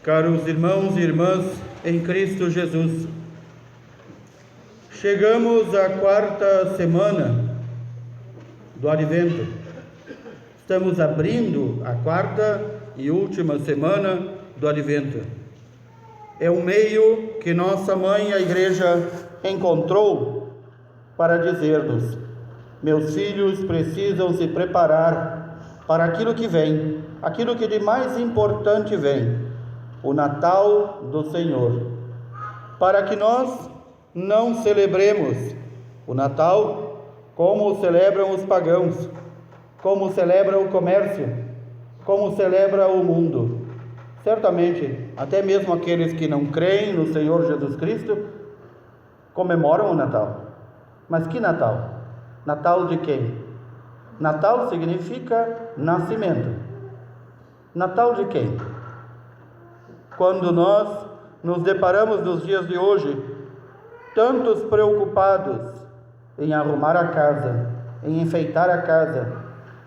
Caros irmãos e irmãs em Cristo Jesus, chegamos à quarta semana do Advento. Estamos abrindo a quarta e última semana do Advento. É um meio que nossa mãe, a Igreja, encontrou para dizer-nos: meus filhos precisam se preparar para aquilo que vem, aquilo que de mais importante vem, o Natal do Senhor, para que nós não celebremos o Natal como celebram os pagãos, como celebra o comércio, como celebra o mundo. Certamente, até mesmo aqueles que não creem no Senhor Jesus Cristo comemoram o Natal. Mas que Natal? Natal de quem? Natal significa nascimento. Natal de quem? Quando nós nos deparamos nos dias de hoje, tantos preocupados em arrumar a casa, em enfeitar a casa,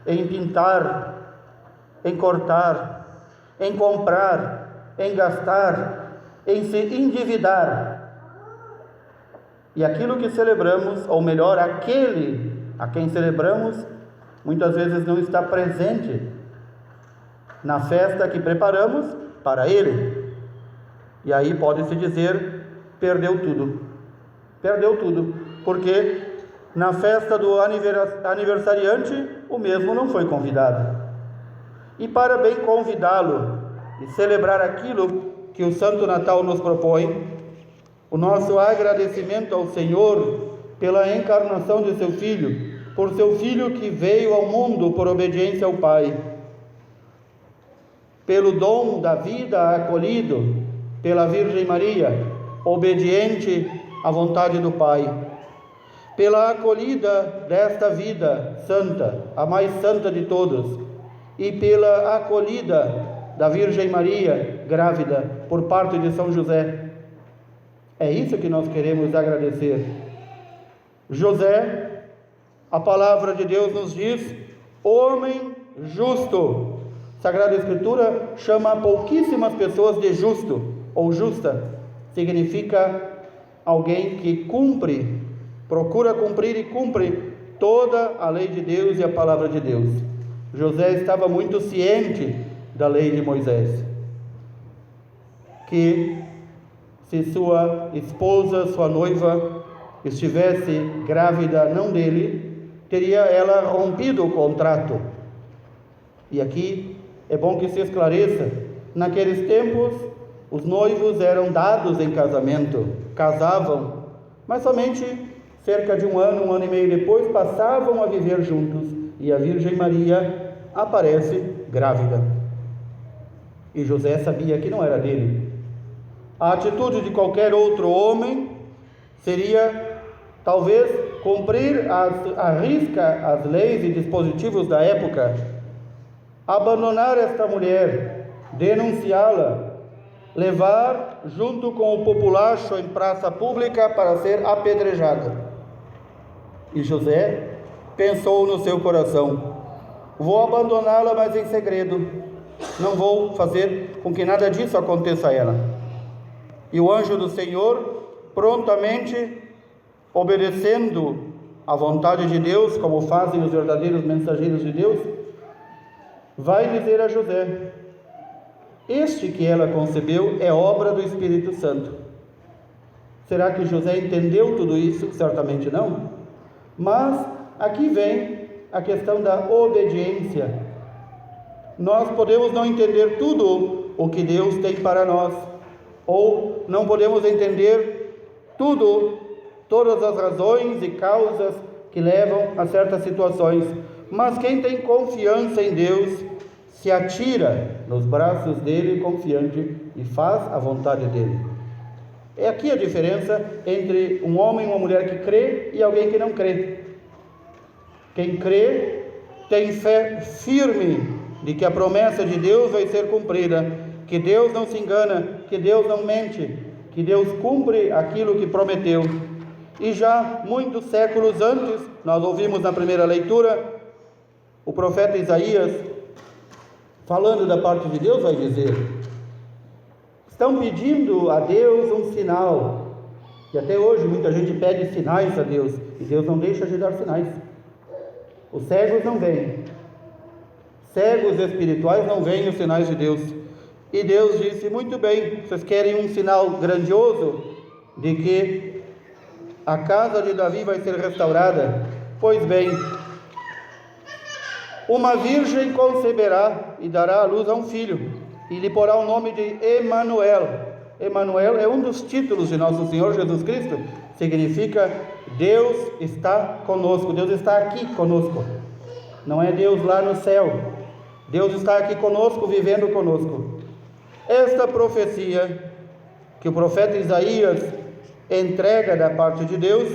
em pintar, em cortar, em comprar, em gastar, em se endividar. E aquilo que celebramos, ou melhor, aquele a quem celebramos, muitas vezes não está presente na festa que preparamos para ele. E aí pode-se dizer, perdeu tudo, porque na festa do aniversariante o mesmo não foi convidado. E para bem convidá-lo e celebrar aquilo que o Santo Natal nos propõe, o nosso agradecimento ao Senhor pela encarnação de seu Filho, por seu Filho que veio ao mundo por obediência ao Pai, pelo dom da vida acolhido pela Virgem Maria, obediente à vontade do Pai, pela acolhida desta vida santa, a mais santa de todas, e pela acolhida da Virgem Maria, grávida, por parte de São José. É isso que nós queremos agradecer. José, a palavra de Deus nos diz, homem justo. Sagrada Escritura chama pouquíssimas pessoas de justo ou justa. Significa alguém que cumpre, procura cumprir e cumpre toda a lei de Deus e a palavra de Deus. José estava muito ciente da lei de Moisés, que se sua esposa, sua noiva, estivesse grávida não dele, teria ela rompido o contrato. E aqui é bom que se esclareça, naqueles tempos os noivos eram dados em casamento, casavam, mas somente cerca de um ano e meio depois passavam a viver juntos, e a Virgem Maria aparece grávida. E José sabia que não era dele. A atitude de qualquer outro homem seria talvez cumprir à risca as leis e dispositivos da época, abandonar esta mulher, denunciá-la, levar junto com o populacho em praça pública para ser apedrejada. E José pensou no seu coração: vou abandoná-la, mas em segredo, não vou fazer com que nada disso aconteça a ela. E o anjo do Senhor, prontamente obedecendo à vontade de Deus, como fazem os verdadeiros mensageiros de Deus, vai dizer a José: este que ela concebeu é obra do Espírito Santo. Será que José entendeu tudo isso? Certamente não. Mas aqui vem a questão da obediência. Nós podemos não entender tudo o que Deus tem para nós, ou não podemos entender todas as razões e causas que levam a certas situações, mas quem tem confiança em Deus se atira nos braços dele confiante e faz a vontade dele. É aqui a diferença entre um homem e uma mulher que crê e alguém que não crê. Quem crê tem fé firme de que a promessa de Deus vai ser cumprida, que Deus não se engana, que Deus não mente, que Deus cumpre aquilo que prometeu. E já muitos séculos antes, nós ouvimos na primeira leitura, o profeta Isaías, falando da parte de Deus, vai dizer: estão pedindo a Deus um sinal. E até hoje muita gente pede sinais a Deus, e Deus não deixa de dar sinais. Os cegos não veem, cegos espirituais não veem os sinais de Deus. E Deus disse: muito bem, vocês querem um sinal grandioso de que a casa de Davi vai ser restaurada? Pois bem, uma virgem conceberá e dará à luz a um filho, e lhe porá o nome de Emanuel. Emanuel é um dos títulos de nosso Senhor Jesus Cristo, significa Deus está conosco, Deus está aqui conosco. Não é Deus lá no céu, Deus está aqui conosco, vivendo conosco. Esta profecia que o profeta Isaías entrega da parte de Deus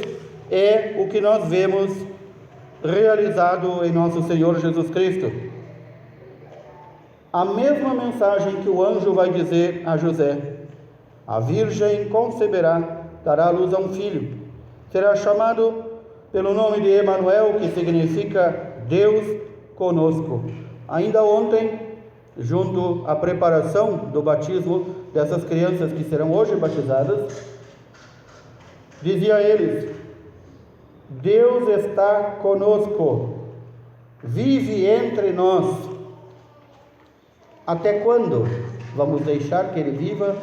é o que nós vemos realizado em nosso Senhor Jesus Cristo. A mesma mensagem que o anjo vai dizer a José: a virgem conceberá, dará à luz a um filho, será chamado pelo nome de Emanuel, que significa Deus conosco. Ainda ontem, junto à preparação do batismo dessas crianças que serão hoje batizadas, dizia a eles: Deus está conosco, vive entre nós. Até quando vamos deixar que Ele viva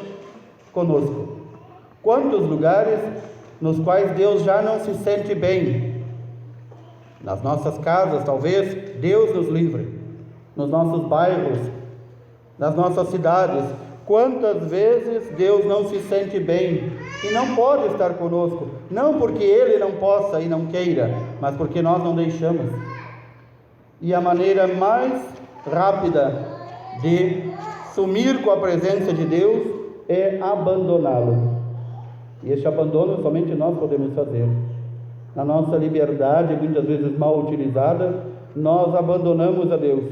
conosco? Quantos lugares nos quais Deus já não se sente bem? Nas nossas casas, talvez, Deus nos livre. Nos nossos bairros, nas nossas cidades, quantas vezes Deus não se sente bem e não pode estar conosco, não porque Ele não possa e não queira, mas porque nós não deixamos. E a maneira mais rápida de sumir com a presença de Deus é abandoná-lo. E este abandono somente nós podemos fazer. Na nossa liberdade, muitas vezes mal utilizada, nós abandonamos a Deus.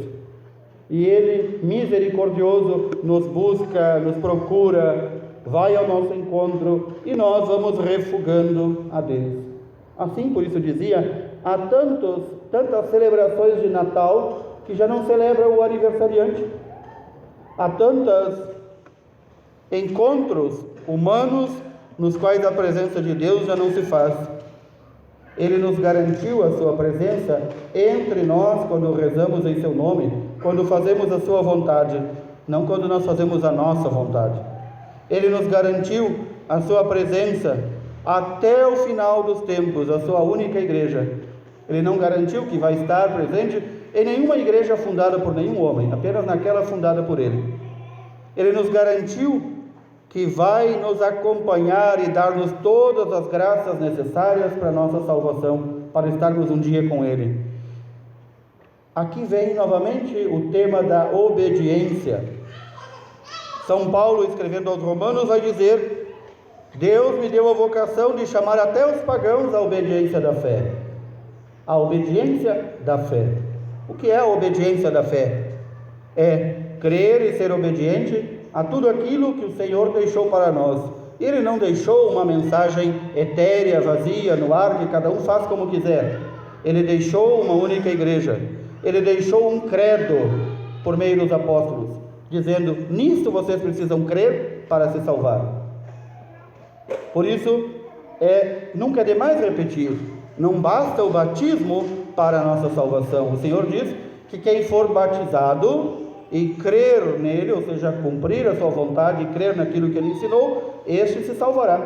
E Ele, misericordioso, nos busca, nos procura, vai ao nosso encontro, e nós vamos refugando a Deus. Assim, por isso dizia, há tantas celebrações de Natal que já não celebra o aniversariante. Há tantos encontros humanos nos quais a presença de Deus já não se faz. Ele nos garantiu a sua presença entre nós quando rezamos em seu nome, quando fazemos a sua vontade, não quando nós fazemos a nossa vontade. Ele nos garantiu a sua presença até o final dos tempos, a sua única igreja. Ele não garantiu que vai estar presente em nenhuma igreja fundada por nenhum homem, apenas naquela fundada por Ele. Ele nos garantiu que vai nos acompanhar e dar-nos todas as graças necessárias para a nossa salvação, para estarmos um dia com Ele. Aqui vem novamente o tema da obediência. São Paulo, escrevendo aos Romanos, vai dizer: Deus me deu a vocação de chamar até os pagãos à obediência da fé. A obediência da fé. O que é a obediência da fé? É crer e ser obediente a tudo aquilo que o Senhor deixou para nós. Ele não deixou uma mensagem etérea, vazia, no ar, que cada um faz como quiser. Ele deixou uma única igreja. Ele deixou um credo por meio dos apóstolos, dizendo: nisto vocês precisam crer para se salvar. Por isso, nunca é demais repetir, não basta o batismo para a nossa salvação. O Senhor diz que quem for batizado e crer nele, ou seja, cumprir a sua vontade e crer naquilo que ele ensinou, este se salvará.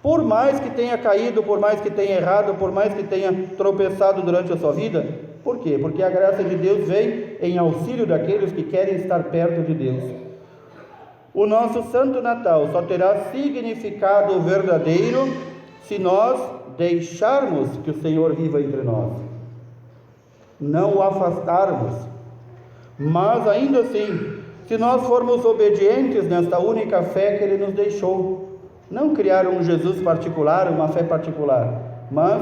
Por mais que tenha caído, por mais que tenha errado, por mais que tenha tropeçado durante a sua vida. Por quê? Porque a graça de Deus vem em auxílio daqueles que querem estar perto de Deus. O nosso Santo Natal só terá significado verdadeiro se nós deixarmos que o Senhor viva entre nós, não o afastarmos. Mas ainda assim, se nós formos obedientes nesta única fé que Ele nos deixou, não criar um Jesus particular, uma fé particular, mas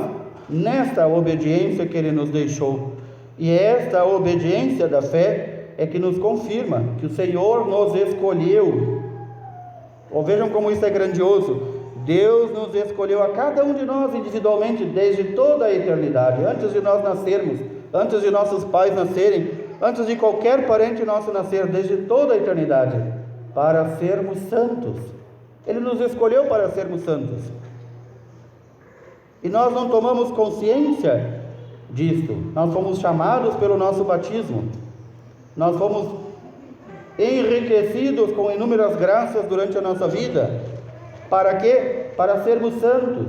nesta obediência que Ele nos deixou. E esta obediência da fé é que nos confirma que o Senhor nos escolheu. Ou vejam como isso é grandioso. Deus nos escolheu a cada um de nós individualmente desde toda a eternidade, antes de nós nascermos, antes de nossos pais nascerem, antes de qualquer parente nosso nascer, desde toda a eternidade. para sermos santos. Ele nos escolheu para sermos santos. E nós não tomamos consciência disto. Nós fomos chamados pelo nosso batismo. Nós fomos enriquecidos com inúmeras graças durante a nossa vida. Para quê? Para sermos santos.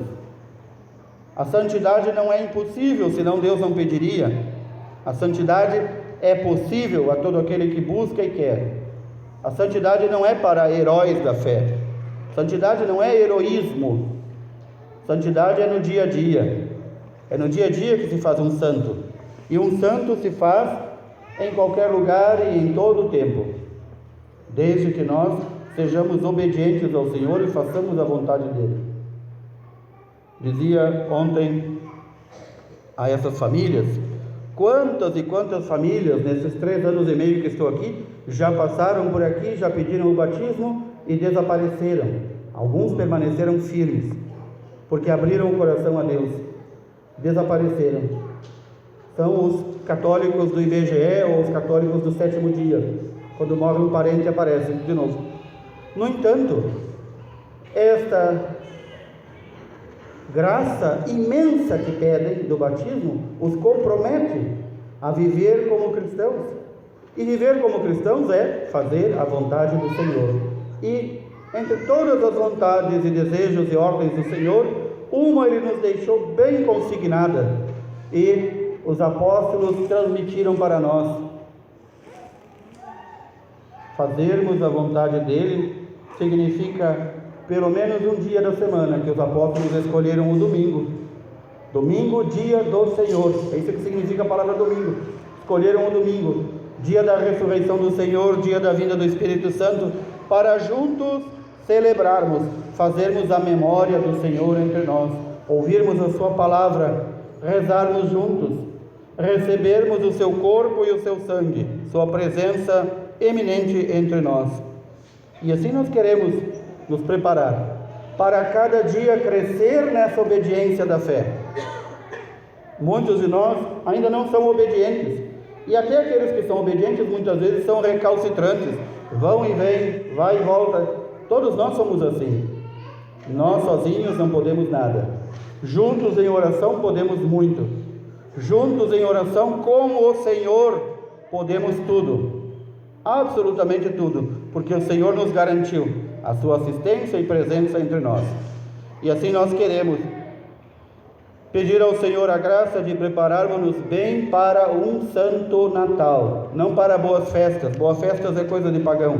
A santidade não é impossível, senão Deus não pediria. A santidade é possível a todo aquele que busca e quer. A santidade não é para heróis da fé. Santidade não é heroísmo. Santidade é no dia a dia. É no dia a dia que se faz um santo. E um santo se faz em qualquer lugar e em todo o tempo, desde que nós sejamos obedientes ao Senhor e façamos a vontade dele. Dizia ontem a essas famílias, quantas e quantas famílias nesses 3 anos e meio que estou aqui já passaram por aqui, já pediram o batismo e desapareceram. Alguns permaneceram firmes porque abriram o coração a Deus. Desapareceram. São os católicos do IBGE ou os católicos do 7º dia. Quando morre um parente, aparecem de novo. No entanto, esta graça imensa que pedem do batismo os compromete a viver como cristãos. E viver como cristãos é fazer a vontade do Senhor. E entre todas as vontades e desejos e ordens do Senhor, uma Ele nos deixou bem consignada e os apóstolos transmitiram para nós. Fazermos a vontade dele significa pelo menos um dia da semana, que os apóstolos escolheram o domingo. Domingo, dia do Senhor. É isso que significa a palavra domingo. Escolheram o domingo, dia da ressurreição do Senhor, dia da vinda do Espírito Santo, para juntos celebrarmos, fazermos a memória do Senhor entre nós, ouvirmos a sua palavra, rezarmos juntos, recebermos o seu corpo e o seu sangue, sua presença eminente entre nós. E assim nós queremos nos preparar para cada dia crescer nessa obediência da fé. Muitos de nós ainda não são obedientes, e até aqueles que são obedientes muitas vezes são recalcitrantes, vão e vêm, vai e volta. Todos nós somos assim. Nós sozinhos não podemos nada. Juntos em oração podemos muito. Juntos em oração com o Senhor podemos tudo. Absolutamente tudo, porque o Senhor nos garantiu a sua assistência e presença entre nós. E assim nós queremos pedir ao Senhor a graça de prepararmos-nos bem para um santo Natal, não para boas festas. Boas festas é coisa de pagão.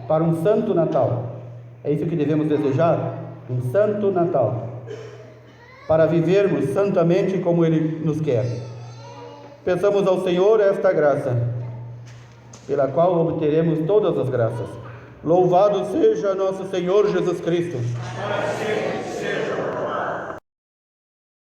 Para um santo Natal. É isso que devemos desejar? Um santo Natal, para vivermos santamente como Ele nos quer. Peçamos ao Senhor esta graça, pela qual obteremos todas as graças. Louvado seja nosso Senhor Jesus Cristo.